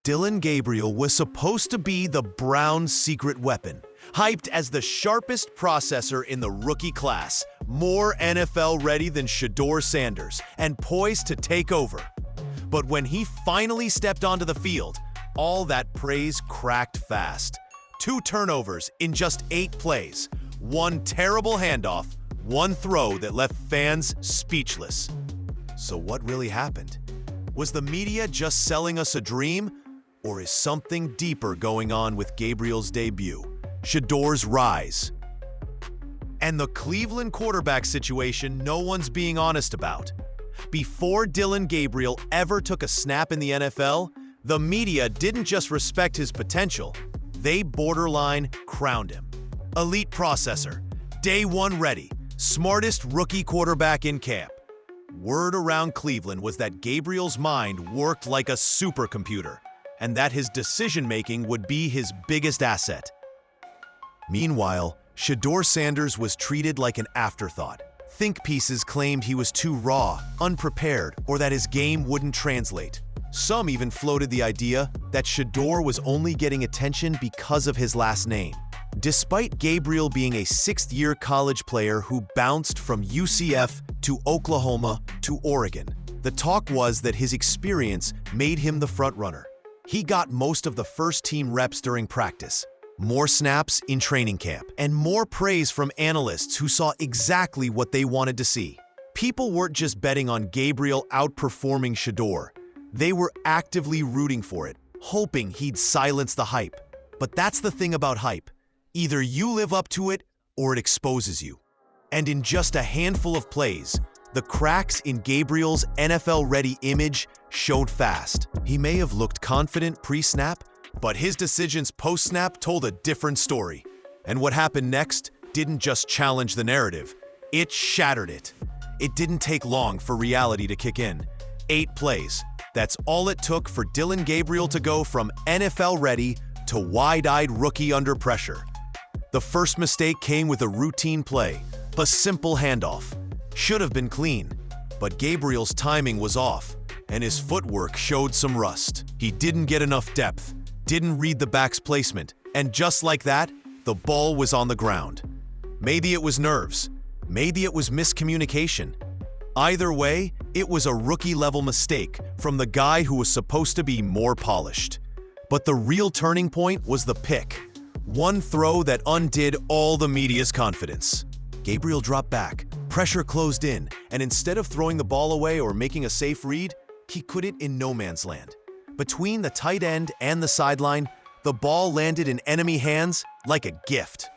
Dillon Gabriel was supposed to be the Browns' secret weapon, hyped as the sharpest processor in the rookie class, more NFL ready than Shedeur Sanders, and poised to take over. But when he finally stepped onto the field, all that praise cracked fast. 2 turnovers in just 8 plays, 1 terrible handoff, 1 throw that left fans speechless. So what really happened? Was the media just selling us a dream? Or is something deeper going on with Gabriel's debut, Shedeur's rise? And the Cleveland quarterback situation no one's being honest about. Before Dillon Gabriel ever took a snap in the NFL, the media didn't just respect his potential, they borderline crowned him. Elite processor, day 1 ready, smartest rookie quarterback in camp. Word around Cleveland was that Gabriel's mind worked like a supercomputer, and that his decision-making would be his biggest asset. Meanwhile, Shedeur Sanders was treated like an afterthought. Think pieces claimed he was too raw, unprepared, or that his game wouldn't translate. Some even floated the idea that Shedeur was only getting attention because of his last name. Despite Gabriel being a 6th-year college player who bounced from UCF to Oklahoma to Oregon, the talk was that his experience made him the frontrunner. He got most of the first-team reps during practice, more snaps in training camp, and more praise from analysts who saw exactly what they wanted to see. People weren't just betting on Gabriel outperforming Shedeur. They were actively rooting for it, hoping he'd silence the hype. But that's the thing about hype. Either you live up to it or it exposes you. And in just a handful of plays, the cracks in Gabriel's NFL-ready image showed fast. He may have looked confident pre-snap, but his decisions post-snap told a different story. And what happened next didn't just challenge the narrative, it shattered it. It didn't take long for reality to kick in. 8 plays. That's all it took for Dillon Gabriel to go from NFL-ready to wide-eyed rookie under pressure. The first mistake came with a routine play, a simple handoff. Should have been clean, but Gabriel's timing was off, and his footwork showed some rust. He didn't get enough depth, didn't read the back's placement, and just like that, the ball was on the ground. Maybe it was nerves, maybe it was miscommunication. Either way, it was a rookie-level mistake from the guy who was supposed to be more polished. But the real turning point was the pick. One throw that undid all the media's confidence. Gabriel dropped back, pressure closed in, and instead of throwing the ball away or making a safe read, he put it in no man's land. Between the tight end and the sideline, the ball landed in enemy hands like a gift.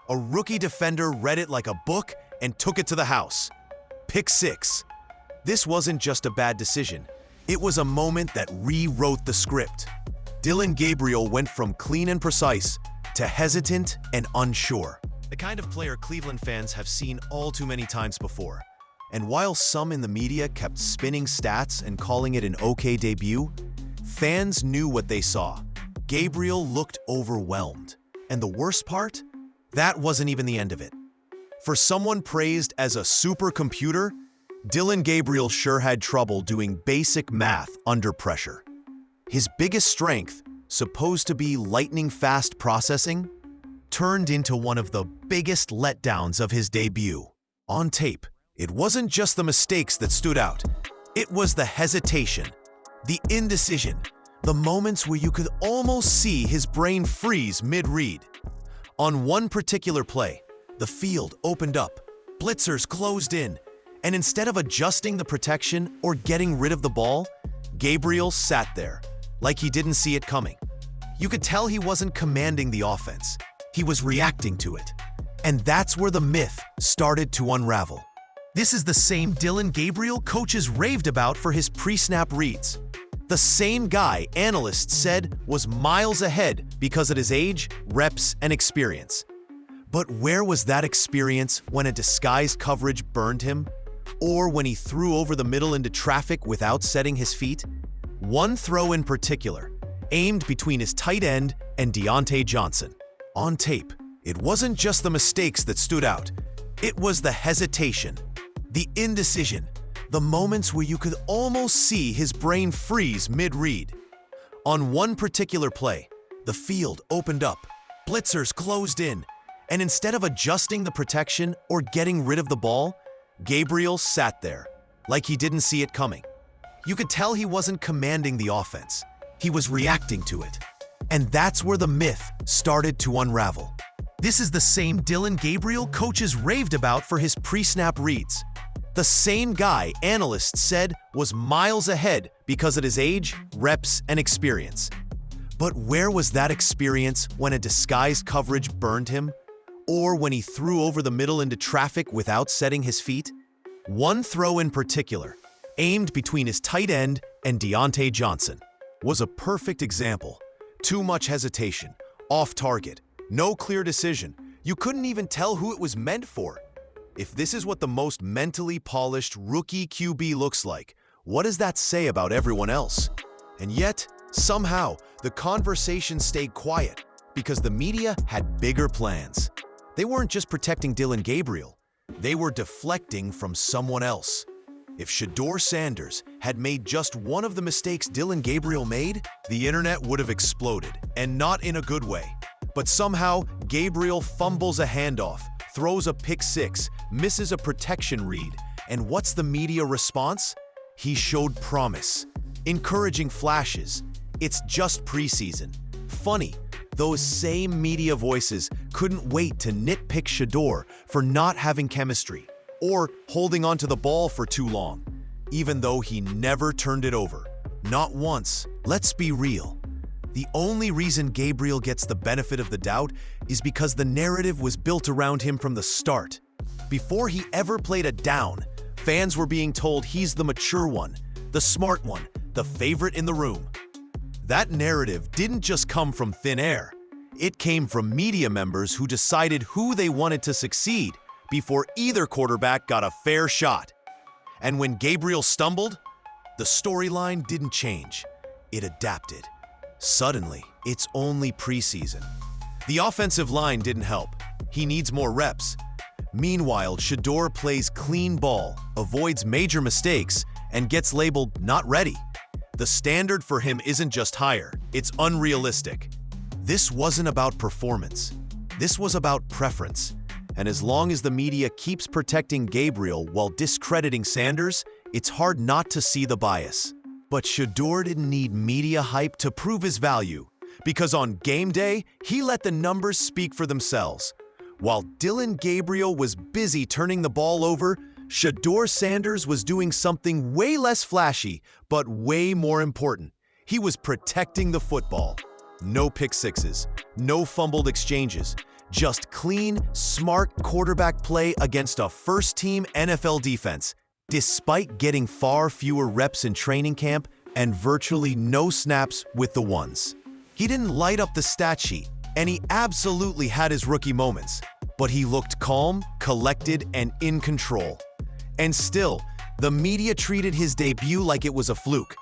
A rookie defender read it like a book and took it to the house. Pick 6. This wasn't just a bad decision. It was a moment that rewrote the script. Dillon Gabriel went from clean and precise to hesitant and unsure. The kind of player Cleveland fans have seen all too many times before. And while some in the media kept spinning stats and calling it an okay debut, fans knew what they saw. Gabriel looked overwhelmed. And the worst part? That wasn't even the end of it. For someone praised as a supercomputer, Dillon Gabriel sure had trouble doing basic math under pressure. His biggest strength, supposed to be lightning-fast processing, turned into one of the biggest letdowns of his debut. On tape, it wasn't just the mistakes that stood out. It was the hesitation, the indecision, the moments where you could almost see his brain freeze mid-read. On one particular play, the field opened up, blitzers closed in, and instead of adjusting the protection or getting rid of the ball, Gabriel sat there, like he didn't see it coming. You could tell he wasn't commanding the offense. He was reacting to it. And that's where the myth started to unravel. This is the same Dillon Gabriel coaches raved about for his pre-snap reads. The same guy analysts said was miles ahead because of his age, reps, and experience. But where was that experience when a disguised coverage burned him? Or when he threw over the middle into traffic without setting his feet? One throw in particular, aimed between his tight end and Deontay Johnson. On tape, it wasn't just the mistakes that stood out. It was the hesitation, the indecision, the moments where you could almost see his brain freeze mid-read. On one particular play, the field opened up, blitzers closed in, and instead of adjusting the protection or getting rid of the ball, Gabriel sat there, like he didn't see it coming. You could tell he wasn't commanding the offense. He was reacting to it. And that's where the myth started to unravel. This is the same Dillon Gabriel coaches raved about for his pre-snap reads. The same guy analysts said was miles ahead because of his age, reps, and experience. But where was that experience when a disguised coverage burned him? Or when he threw over the middle into traffic without setting his feet? One throw in particular, aimed between his tight end and Deontay Johnson, was a perfect example. Too much hesitation, off target, no clear decision. You couldn't even tell who it was meant for. If this is what the most mentally polished rookie QB looks like, what does that say about everyone else? And yet, somehow, the conversation stayed quiet because the media had bigger plans. They weren't just protecting Dillon Gabriel. They were deflecting from someone else. If Shedeur Sanders had made just one of the mistakes Dillon Gabriel made, the internet would have exploded, and not in a good way. But somehow, Gabriel fumbles a handoff, throws a pick six, misses a protection read, and what's the media response? He showed promise, encouraging flashes. It's just preseason. Funny, those same media voices couldn't wait to nitpick Shedeur for not having chemistry or holding onto the ball for too long, even though he never turned it over. Not once. Let's be real. The only reason Gabriel gets the benefit of the doubt is because the narrative was built around him from the start. Before he ever played a down, fans were being told he's the mature one, the smart one, the favorite in the room. That narrative didn't just come from thin air. It came from media members who decided who they wanted to succeed before either quarterback got a fair shot. And when Gabriel stumbled, the storyline didn't change. It adapted. Suddenly, it's only preseason. The offensive line didn't help. He needs more reps. Meanwhile, Shedeur plays clean ball, avoids major mistakes, and gets labeled not ready. The standard for him isn't just higher, it's unrealistic. This wasn't about performance. This was about preference. And as long as the media keeps protecting Gabriel while discrediting Sanders, it's hard not to see the bias. But Shedeur didn't need media hype to prove his value, because on game day, he let the numbers speak for themselves. While Dillon Gabriel was busy turning the ball over, Shedeur Sanders was doing something way less flashy, but way more important. He was protecting the football. No pick sixes, no fumbled exchanges, just clean, smart quarterback play against a first-team NFL defense, despite getting far fewer reps in training camp and virtually no snaps with the ones. He didn't light up the stat sheet, and he absolutely had his rookie moments, but he looked calm, collected, and in control. And still, the media treated his debut like it was a fluke.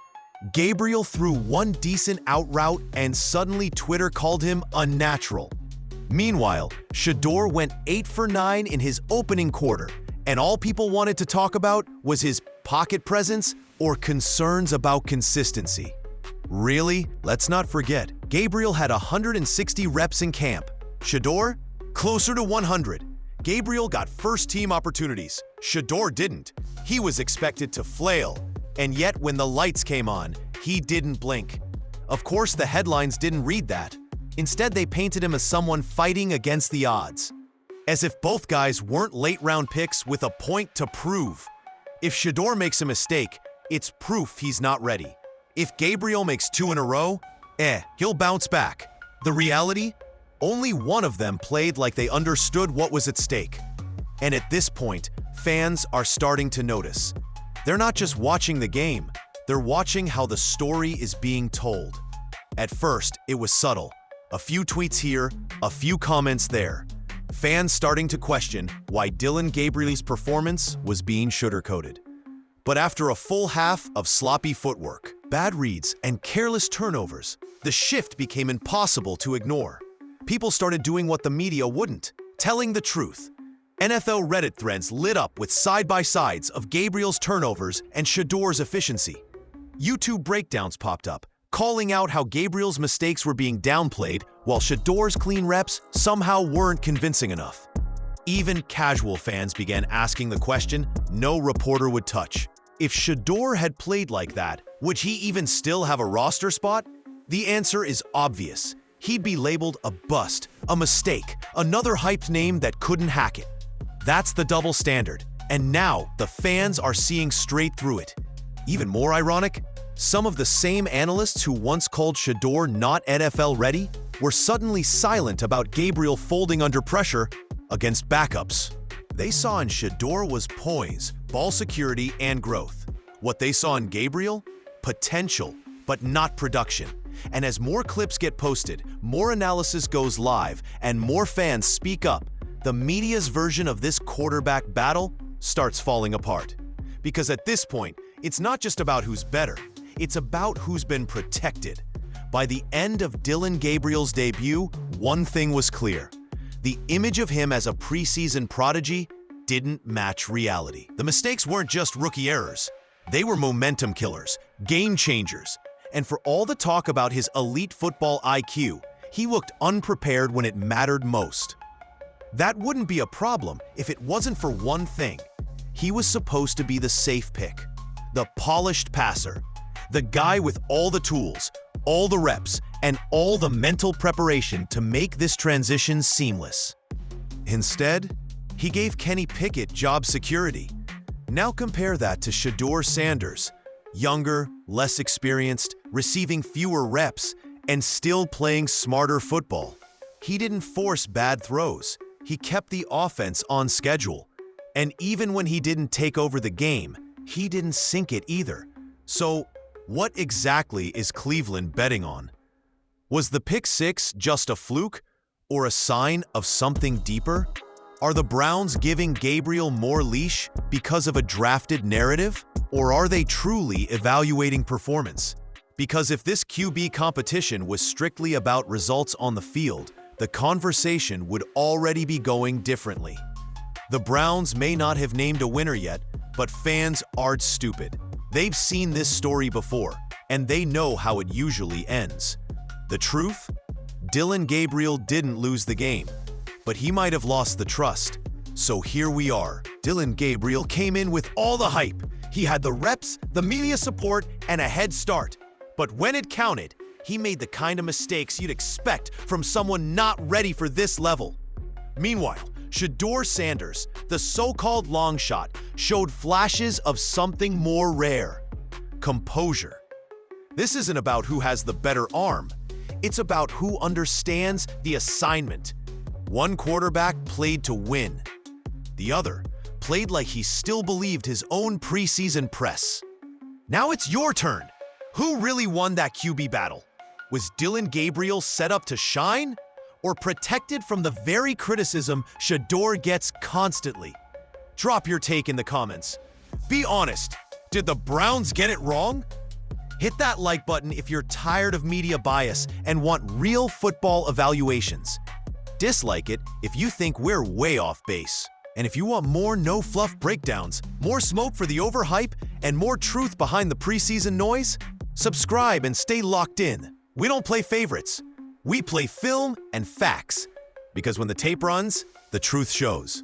Gabriel threw one decent out route and suddenly Twitter called him unnatural. Meanwhile, Shedeur went 8 for 9 in his opening quarter, and all people wanted to talk about was his pocket presence or concerns about consistency. Really? Let's not forget, Gabriel had 160 reps in camp. Shedeur? Closer to 100. Gabriel got first-team opportunities. Shedeur didn't. He was expected to flail. And yet, when the lights came on, he didn't blink. Of course, the headlines didn't read that. Instead, they painted him as someone fighting against the odds. As if both guys weren't late-round picks with a point to prove. If Shedeur makes a mistake, it's proof he's not ready. If Gabriel makes 2 in a row, he'll bounce back. The reality? Only one of them played like they understood what was at stake. And at this point, fans are starting to notice. They're not just watching the game, they're watching how the story is being told. At first, it was subtle. A few tweets here, a few comments there. Fans starting to question why Dillon Gabriel's performance was being sugarcoated. But after a full half of sloppy footwork, bad reads, and careless turnovers, the shift became impossible to ignore. People started doing what the media wouldn't, telling the truth. NFL Reddit threads lit up with side-by-sides of Gabriel's turnovers and Shedeur's efficiency. YouTube breakdowns popped up, calling out how Gabriel's mistakes were being downplayed while Shedeur's clean reps somehow weren't convincing enough. Even casual fans began asking the question no reporter would touch. If Shedeur had played like that, would he even still have a roster spot? The answer is obvious. He'd be labeled a bust, a mistake, another hyped name that couldn't hack it. That's the double standard, and now the fans are seeing straight through it. Even more ironic, some of the same analysts who once called Shedeur not NFL ready were suddenly silent about Gabriel folding under pressure against backups. They saw in Shedeur was poise, ball security, and growth. What they saw in Gabriel? Potential, but not production. And as more clips get posted, more analysis goes live, and more fans speak up, the media's version of this quarterback battle starts falling apart. Because at this point, it's not just about who's better, it's about who's been protected. By the end of Dillon Gabriel's debut, one thing was clear. The image of him as a preseason prodigy didn't match reality. The mistakes weren't just rookie errors. They were momentum killers, game changers. And for all the talk about his elite football IQ, he looked unprepared when it mattered most. That wouldn't be a problem if it wasn't for one thing. He was supposed to be the safe pick, the polished passer, the guy with all the tools, all the reps, and all the mental preparation to make this transition seamless. Instead, he gave Kenny Pickett job security. Now compare that to Shedeur Sanders, younger, less experienced, receiving fewer reps, and still playing smarter football. He didn't force bad throws. He kept the offense on schedule. And even when he didn't take over the game, he didn't sink it either. So, what exactly is Cleveland betting on? Was the pick six just a fluke or a sign of something deeper? Are the Browns giving Gabriel more leash because of a drafted narrative? Or are they truly evaluating performance? Because if this QB competition was strictly about results on the field, the conversation would already be going differently. The Browns may not have named a winner yet, but fans aren't stupid. They've seen this story before, and they know how it usually ends. The truth? Dillon Gabriel didn't lose the game, but he might have lost the trust. So here we are. Dillon Gabriel came in with all the hype. He had the reps, the media support, and a head start. But when it counted, he made the kind of mistakes you'd expect from someone not ready for this level. Meanwhile, Shedeur Sanders, the so-called long shot, showed flashes of something more rare: composure. This isn't about who has the better arm. It's about who understands the assignment. One quarterback played to win. The other played like he still believed his own preseason press. Now it's your turn. Who really won that QB battle? Was Dillon Gabriel set up to shine? Or protected from the very criticism Shedeur gets constantly? Drop your take in the comments. Be honest, did the Browns get it wrong? Hit that like button if you're tired of media bias and want real football evaluations. Dislike it if you think we're way off base. And if you want more no-fluff breakdowns, more smoke for the overhype, and more truth behind the preseason noise, subscribe and stay locked in. We don't play favorites. We play film and facts. Because when the tape runs, the truth shows.